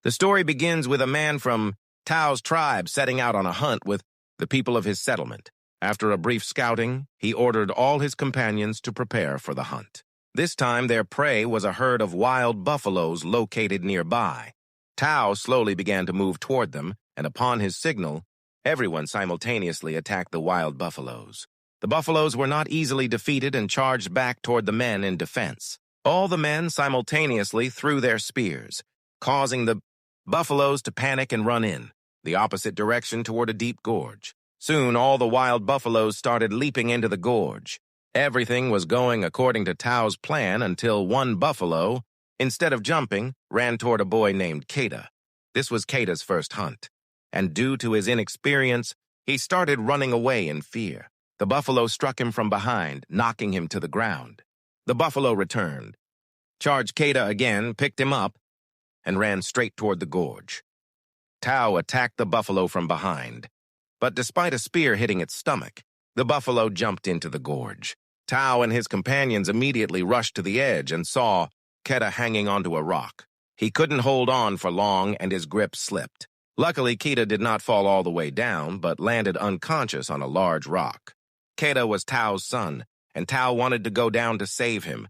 The story begins with a man from Tao's tribe setting out on a hunt with the people of his settlement. After a brief scouting, he ordered all his companions to prepare for the hunt. This time, their prey was a herd of wild buffaloes located nearby. Tao slowly began to move toward them, and upon his signal, everyone simultaneously attacked the wild buffaloes. The buffaloes were not easily defeated and charged back toward the men in defense. All the men simultaneously threw their spears, causing the buffaloes to panic and run in the opposite direction toward a deep gorge. Soon, all the wild buffaloes started leaping into the gorge. Everything was going according to Tao's plan until one buffalo, instead of jumping, ran toward a boy named Keda. This was Keda's first hunt, and due to his inexperience, he started running away in fear. The buffalo struck him from behind, knocking him to the ground. The buffalo returned, charged Keda again, picked him up, and ran straight toward the gorge. Tao attacked the buffalo from behind, but despite a spear hitting its stomach, the buffalo jumped into the gorge. Tao and his companions immediately rushed to the edge and saw Keda hanging onto a rock. He couldn't hold on for long and his grip slipped. Luckily, Keda did not fall all the way down, but landed unconscious on a large rock. Keda was Tao's son, and Tao wanted to go down to save him,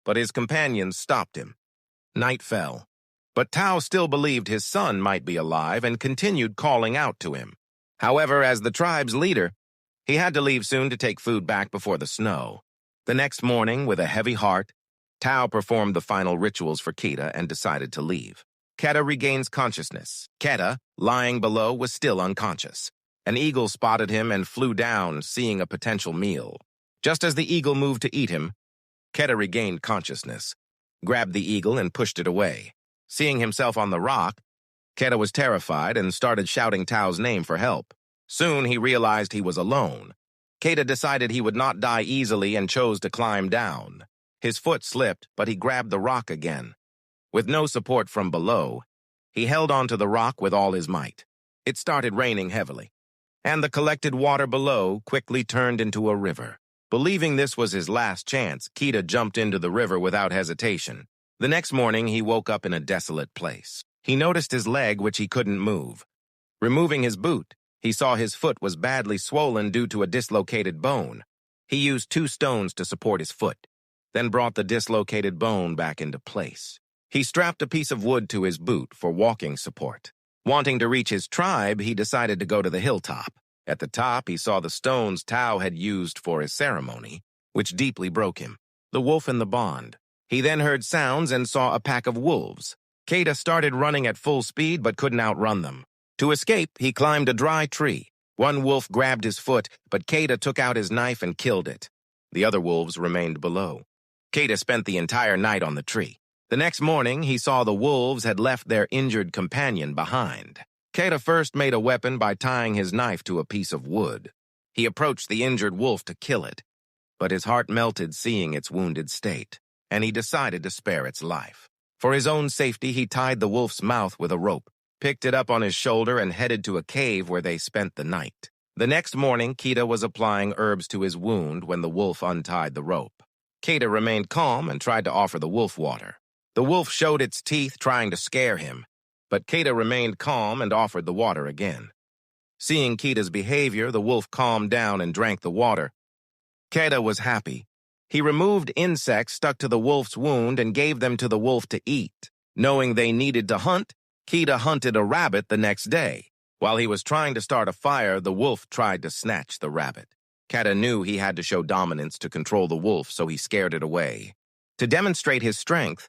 but his companions stopped him. Night fell, but Tao still believed his son might be alive and continued calling out to him. However, as the tribe's leader, he had to leave soon to take food back before the snow. The next morning, with a heavy heart, Tao performed the final rituals for Keda and decided to leave. Keda regains consciousness. Keda, lying below, was still unconscious. An eagle spotted him and flew down, seeing a potential meal. Just as the eagle moved to eat him, Keda regained consciousness, grabbed the eagle and pushed it away. Seeing himself on the rock, Keda was terrified and started shouting Tao's name for help. Soon he realized he was alone. Keda decided he would not die easily and chose to climb down. His foot slipped, but he grabbed the rock again. With no support from below, he held onto the rock with all his might. It started raining heavily, and the collected water below quickly turned into a river. Believing this was his last chance, Keda jumped into the river without hesitation. The next morning, he woke up in a desolate place. He noticed his leg, which he couldn't move. Removing his boot, he saw his foot was badly swollen due to a dislocated bone. He used 2 stones to support his foot, then brought the dislocated bone back into place. He strapped a piece of wood to his boot for walking support. Wanting to reach his tribe, he decided to go to the hilltop. At the top, he saw the stones Tao had used for his ceremony, which deeply broke him. The wolf and the bond. He then heard sounds and saw a pack of wolves. Keda started running at full speed but couldn't outrun them. To escape, he climbed a dry tree. One wolf grabbed his foot, but Keda took out his knife and killed it. The other wolves remained below. Keda spent the entire night on the tree. The next morning, he saw the wolves had left their injured companion behind. Keda first made a weapon by tying his knife to a piece of wood. He approached the injured wolf to kill it, but his heart melted seeing its wounded state, and he decided to spare its life. For his own safety, he tied the wolf's mouth with a rope, picked it up on his shoulder, and headed to a cave where they spent the night. The next morning, Keda was applying herbs to his wound when the wolf untied the rope. Keda remained calm and tried to offer the wolf water. The wolf showed its teeth, trying to scare him, but Keda remained calm and offered the water again. Seeing Keda's behavior, the wolf calmed down and drank the water. Keda was happy. He removed insects stuck to the wolf's wound and gave them to the wolf to eat. Knowing they needed to hunt, Keda hunted a rabbit the next day. While he was trying to start a fire, the wolf tried to snatch the rabbit. Keda knew he had to show dominance to control the wolf, so he scared it away. To demonstrate his strength,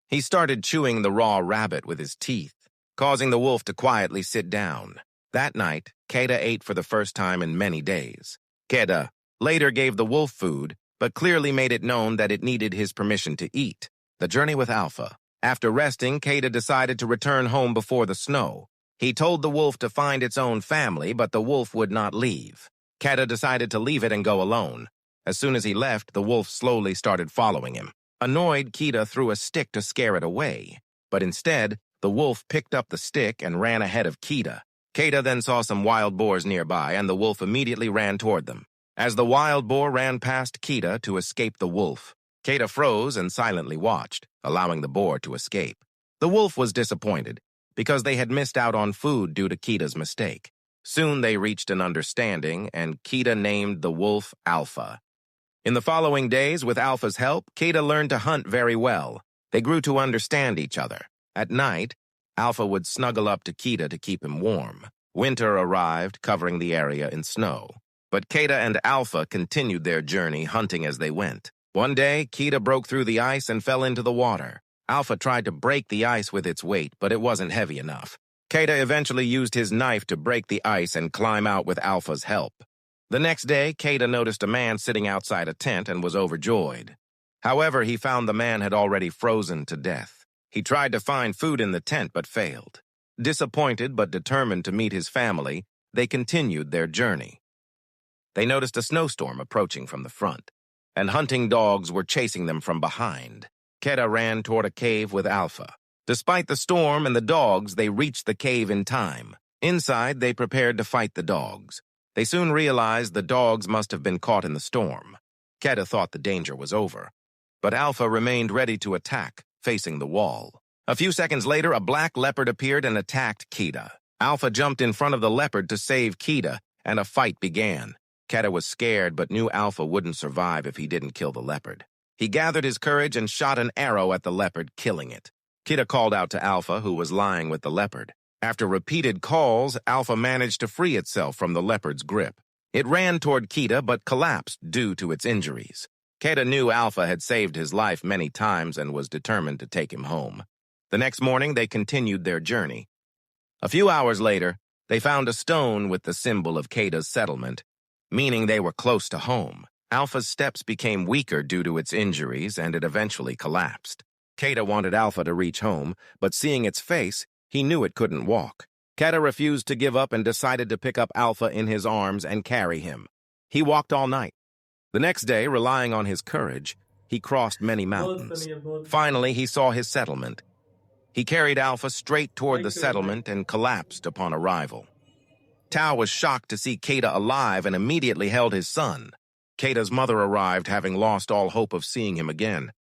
he started chewing the raw rabbit with his teeth, causing the wolf to quietly sit down. That night, Keda ate for the first time in many days. Keda later gave the wolf food, but clearly made it known that it needed his permission to eat. The journey with Alpha. After resting, Keda decided to return home before the snow. He told the wolf to find its own family, but the wolf would not leave. Keda decided to leave it and go alone. As soon as he left, the wolf slowly started following him. Annoyed, Keda threw a stick to scare it away, but instead, the wolf picked up the stick and ran ahead of Keda. Keda then saw some wild boars nearby, and the wolf immediately ran toward them. As the wild boar ran past Keda to escape the wolf, Keda froze and silently watched, allowing the boar to escape. The wolf was disappointed, because they had missed out on food due to Keda's mistake. Soon they reached an understanding, and Keda named the wolf Alpha. In the following days, with Alpha's help, Keda learned to hunt very well. They grew to understand each other. At night, Alpha would snuggle up to Keda to keep him warm. Winter arrived, covering the area in snow. But Keda and Alpha continued their journey, hunting as they went. One day, Keda broke through the ice and fell into the water. Alpha tried to break the ice with its weight, but it wasn't heavy enough. Keda eventually used his knife to break the ice and climb out with Alpha's help. The next day, Keda noticed a man sitting outside a tent and was overjoyed. However, he found the man had already frozen to death. He tried to find food in the tent but failed. Disappointed but determined to meet his family, they continued their journey. They noticed a snowstorm approaching from the front, and hunting dogs were chasing them from behind. Keda ran toward a cave with Alpha. Despite the storm and the dogs, they reached the cave in time. Inside, they prepared to fight the dogs. They soon realized the dogs must have been caught in the storm. Keda thought the danger was over, but Alpha remained ready to attack, facing the wall. A few seconds later, a black leopard appeared and attacked Keda. Alpha jumped in front of the leopard to save Keda, and a fight began. Keda was scared but knew Alpha wouldn't survive if he didn't kill the leopard. He gathered his courage and shot an arrow at the leopard, killing it. Keda called out to Alpha, who was lying with the leopard. After repeated calls, Alpha managed to free itself from the leopard's grip. It ran toward Keda but collapsed due to its injuries. Keda knew Alpha had saved his life many times and was determined to take him home. The next morning, they continued their journey. A few hours later, they found a stone with the symbol of Keda's settlement, meaning they were close to home. Alpha's steps became weaker due to its injuries, and it eventually collapsed. Keda wanted Alpha to reach home, but seeing its face, he knew it couldn't walk. Keda refused to give up and decided to pick up Alpha in his arms and carry him. He walked all night. The next day, relying on his courage, he crossed many mountains. Finally, he saw his settlement. He carried Alpha straight toward the settlement and collapsed upon arrival. Tao was shocked to see Keda alive and immediately held his son. Keda's mother arrived, having lost all hope of seeing him again.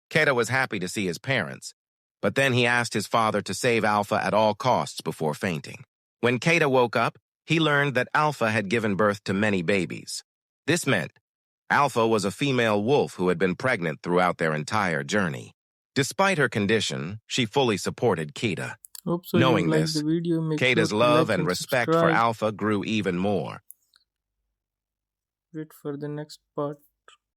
Keda was happy to see his parents, but then he asked his father to save Alpha at all costs before fainting. When Keda woke up, he learned that Alpha had given birth to many babies. This meant Alpha was a female wolf who had been pregnant throughout their entire journey. Despite her condition, she fully supported Keda. Knowing this, Keda's love and respect for Alpha grew even more. Wait for the next part.